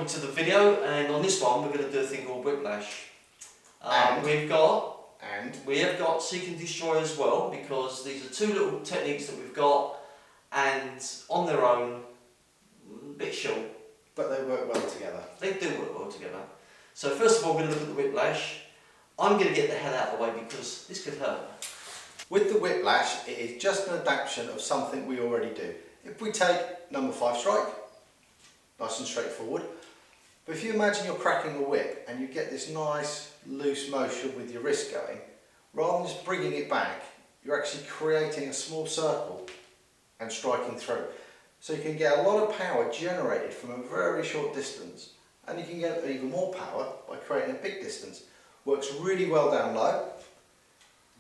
welcome to the video, and on this one we're going to do a thing called Whiplash. We have got Seek and Destroy as well, because these are two little techniques that we've got, and on their own, a bit short. But they work well together. They do work well together. So first of all, we're going to look at the Whiplash. I'm going to get the hell out of the way because this could hurt. With the Whiplash, it is just an adaptation of something we already do. If we take number 5 strike, nice and straightforward. But if you imagine you're cracking a whip and you get this nice loose motion with your wrist going, rather than just bringing it back, you're actually creating a small circle and striking through. So you can get a lot of power generated from a very short distance, and you can get even more power by creating a big distance. Works really well down low,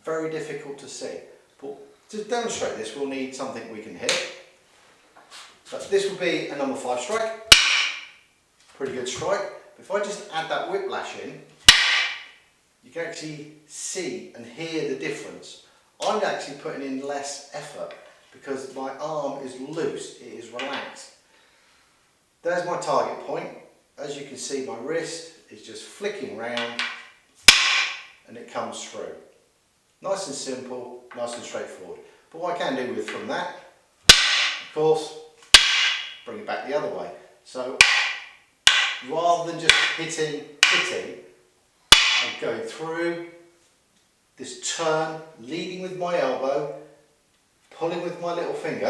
very difficult to see. But to demonstrate this, we'll need something we can hit. So this will be a number 5 strike, pretty good strike. If I just add that Whiplash in, you can actually see and hear the difference. I'm actually putting in less effort because my arm is loose, it is relaxed. There's my target point. As you can see, my wrist is just flicking round and it comes through. Nice and simple, nice and straightforward. But what I can do from that, of course, bring it back the other way. So rather than just hitting, I'm going through this turn, leading with my elbow, pulling with my little finger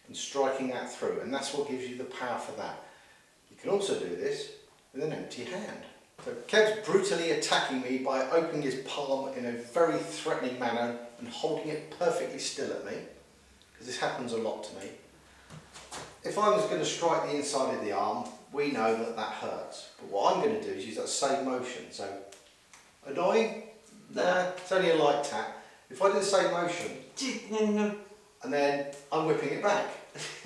and striking that through, and that's what gives you the power for that. You can also do this with an empty hand. So Kev's brutally attacking me by opening his palm in a very threatening manner and holding it perfectly still at me, because this happens a lot to me. If I was going to strike the inside of the arm, we know that that hurts. But what I'm going to do is use that same motion. So, annoying? Nah, it's only a light tap. If I do the same motion, and then I'm whipping it back,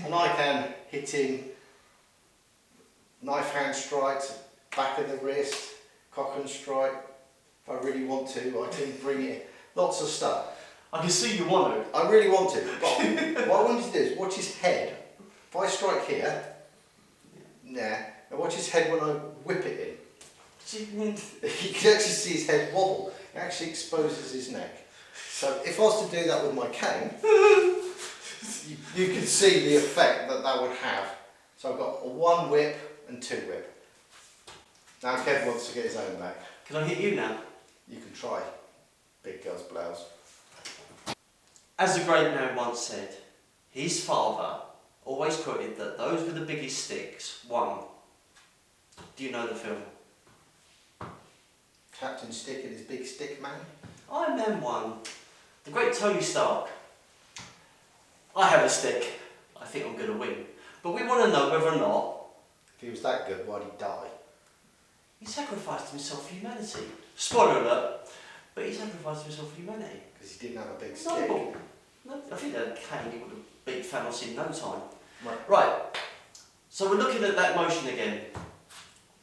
and I can hit in knife hand strikes, back of the wrist, cock and strike. If I really want to, I can bring it. Lots of stuff. I can see you want to. I really want to, but what I want you to do is watch his head. If I strike here, now watch his head when I whip it in. You can actually see his head wobble. It actually exposes his neck. So if I was to do that with my cane, you can see the effect that that would have. So I've got a 1 whip and 2 whip. Now Kev wants to get his own back. Can I hit you now? You can try. Big girl's blouse. As the great man once said, his father always quoted that those with the biggest sticks won. Do you know the film? Captain Stick and his big stick man? Iron Man won. The great Tony Stark. I have a stick. I think I'm going to win. But we want to know whether or not... If he was that good, why'd he die? He sacrificed himself for humanity. Spoiler alert. But he sacrificed himself for humanity. Because he didn't have a big stick. No, I think that Cane, he would have beat Thanos in no time. Right. So we're looking at that motion again,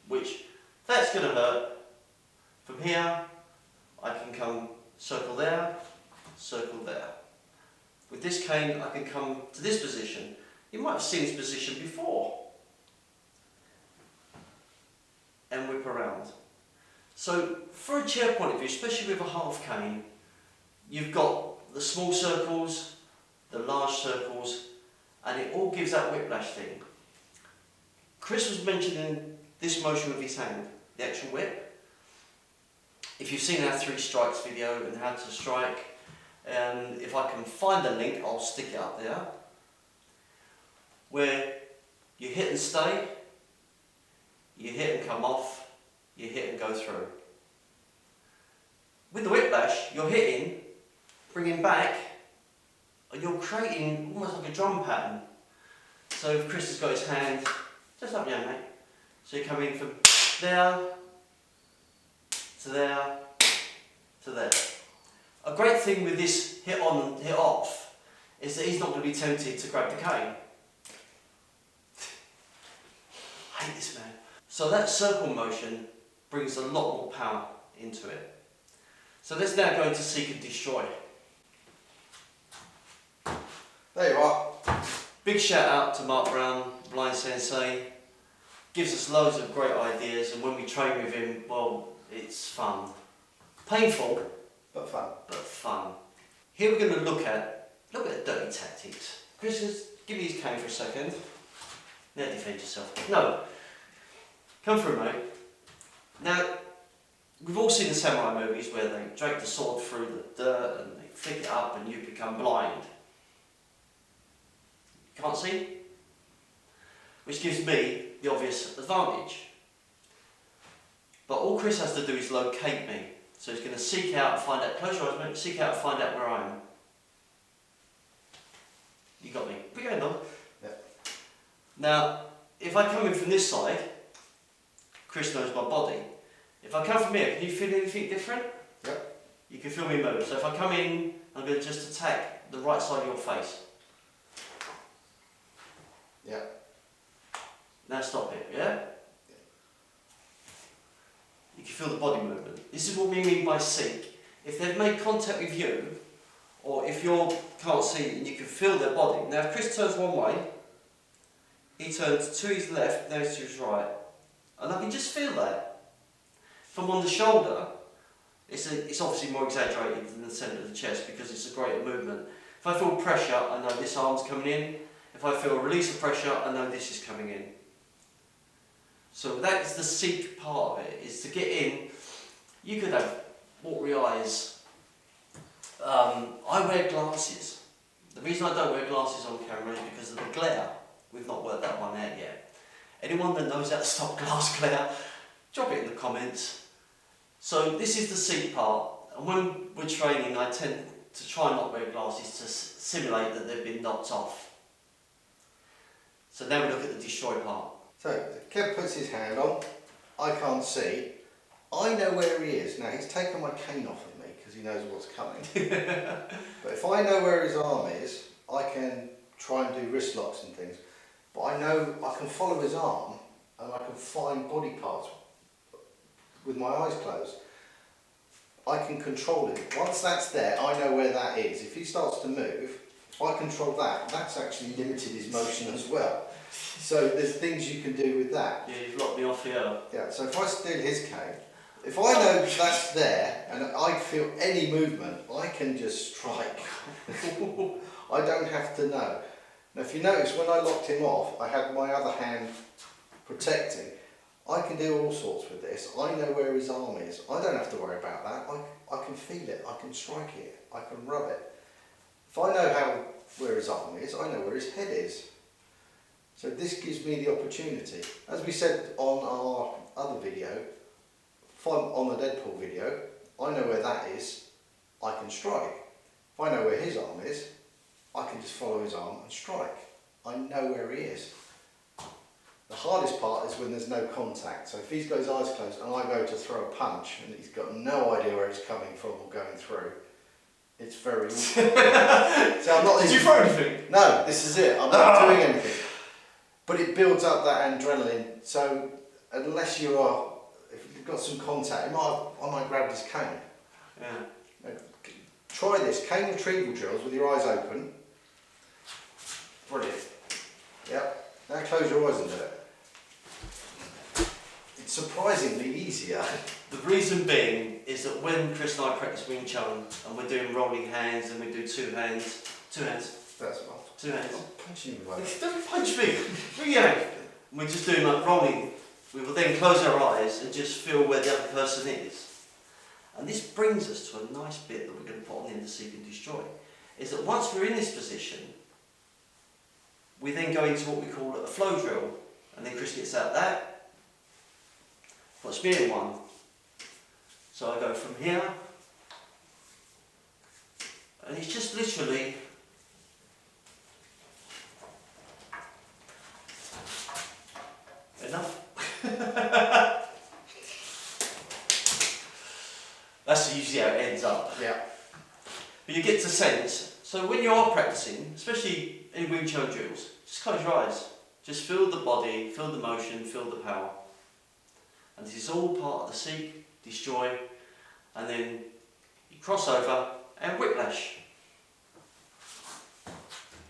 which that's going to hurt. From here, I can come circle there. With this cane, I can come to this position. You might have seen this position before. And whip around. So for a chair point of view, especially with a half cane, you've got the small circles, the large circles, and it all gives that whiplash thing. Chris was mentioning this motion with his hand, the actual whip. If you've seen our 3 strikes video and how to strike, if I can find the link, I'll stick it up there, where you hit and stay, you hit and come off, you hit and go through. With the whiplash, you're hitting, bringing back, and you're creating almost like a drum pattern. So if Chris has got his hand, just up your hand, mate. So you're coming from there, to there, to there. A great thing with this hit on and hit off is that he's not going to be tempted to grab the cane. I hate this man. So that circle motion brings a lot more power into it. So let's now go into Seek and Destroy. There you are. Big shout out to Mark Brown, Blind Sensei. gives us loads of great ideas, and when we train with him, well, it's fun. Painful, But fun. but fun. Here we're going to look at dirty tactics. Chris, just give me his cane for a second. Now defend yourself. No. Come through, mate. Now, we've all seen the samurai movies where they drag the sword through the dirt and they flick it up and you become blind. Can't see? Which gives me the obvious advantage. But all Chris has to do is locate me. So he's going to seek out and find out, close your eyes, mate, seek out and find out where I am. You got me. Put your hand on. Yep. Now, if I come in from this side, Chris knows my body. If I come from here, can you feel anything different? Yep. You can feel me move. So if I come in, I'm going to just attack the right side of your face. Yep. Now stop it, yeah? You can feel the body movement. This is what we mean by seek. If they've made contact with you, or if you can't see and you can feel their body. Now if Chris turns one way, he turns to his left, now to his right. And I can just feel that. If I'm on the shoulder, it's obviously more exaggerated than the centre of the chest because it's a greater movement. If I feel pressure, I know this arm's coming in. If I feel a release of pressure, I know this is coming in. So that's the seek part of it, is to get in. You could have watery eyes. I wear glasses. The reason I don't wear glasses on camera is because of the glare. We've not worked that one out yet. Anyone that knows how to stop glass glare, drop it in the comments. So this is the seek part, and when we're training I tend to try not wear glasses to simulate that they've been knocked off. So now we look at the destroy part. So, Kev puts his hand on, I can't see, I know where he is. Now he's taken my cane off of me because he knows what's coming. But if I know where his arm is, I can try and do wrist locks and things. But I know I can follow his arm and I can find body parts with my eyes closed. I can control it. Once that's there, I know where that is. If he starts to move, if I control that, that's actually limited his motion as well. So there's things you can do with that. Yeah, you've locked me off here. Yeah, so if I steal his cane, if I know that's there and I feel any movement, I can just strike. I don't have to know. Now if you notice, when I locked him off, I had my other hand protecting. I can do all sorts with this. I know where his arm is. I don't have to worry about that. I can feel it, I can strike it, I can rub it. If I know where his arm is, I know where his head is. So this gives me the opportunity. As we said on our other video, on the Deadpool video, I know where that is, I can strike. If I know where his arm is, I can just follow his arm and strike. I know where he is. The hardest part is when there's no contact. So if he's got his eyes closed and I go to throw a punch and he's got no idea where it's coming from or going through, it's very awkward. So I'm not. Did you throw anything? No, this is it. I'm not doing anything. But it builds up that adrenaline. So unless you are, if you've got some contact, I might grab this cane. Yeah. Now, try this cane retrieval drills with your eyes open. Brilliant. Yep. Now close your eyes and do it. It's surprisingly easier. The reason being is that when Chris and I practice Wing Chun and we're doing rolling hands and we do two hands. That's well. Two hands. I'm punching you away. Don't punch me. Yeah. We're just doing like rolling. We will then close our eyes and just feel where the other person is. And this brings us to a nice bit that we're going to put on the end of Seek and Destroy. Is that once we're in this position, we then go into what we call a flow drill. And then Chris gets out that, puts me in one. So I go from here, and it's just literally enough. That's usually how it ends up. Yeah. But you get to sense, so when you are practicing, especially in Wing Chun drills, just close your eyes. Just feel the body, feel the motion, feel the power. And this is all part of the Seek, Destroy, and then you cross over and Whiplash.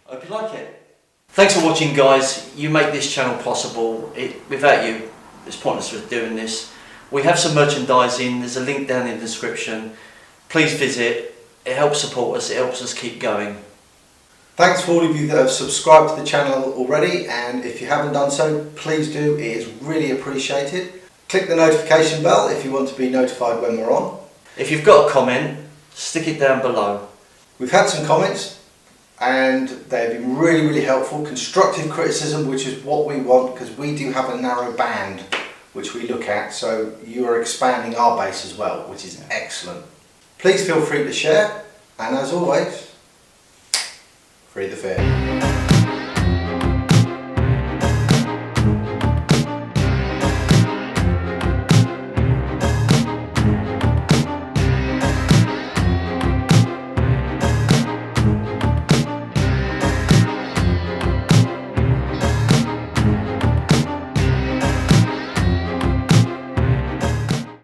Hope you like it. Thanks for watching, guys. You make this channel possible. Without you, it's pointless with doing this. We have some merchandising. There's a link down in the description. Please visit. It helps support us. It helps us keep going. Thanks for all of you that have subscribed to the channel already, and if you haven't done so, please do. It is really appreciated. Click the notification bell if you want to be notified when we're on. If you've got a comment, stick it down below. We've had some comments and they've been really helpful. Constructive criticism, which is what we want, because we do have a narrow band which we look at, so you are expanding our base as well, which is excellent. Please feel free to share, and as always, free the fear.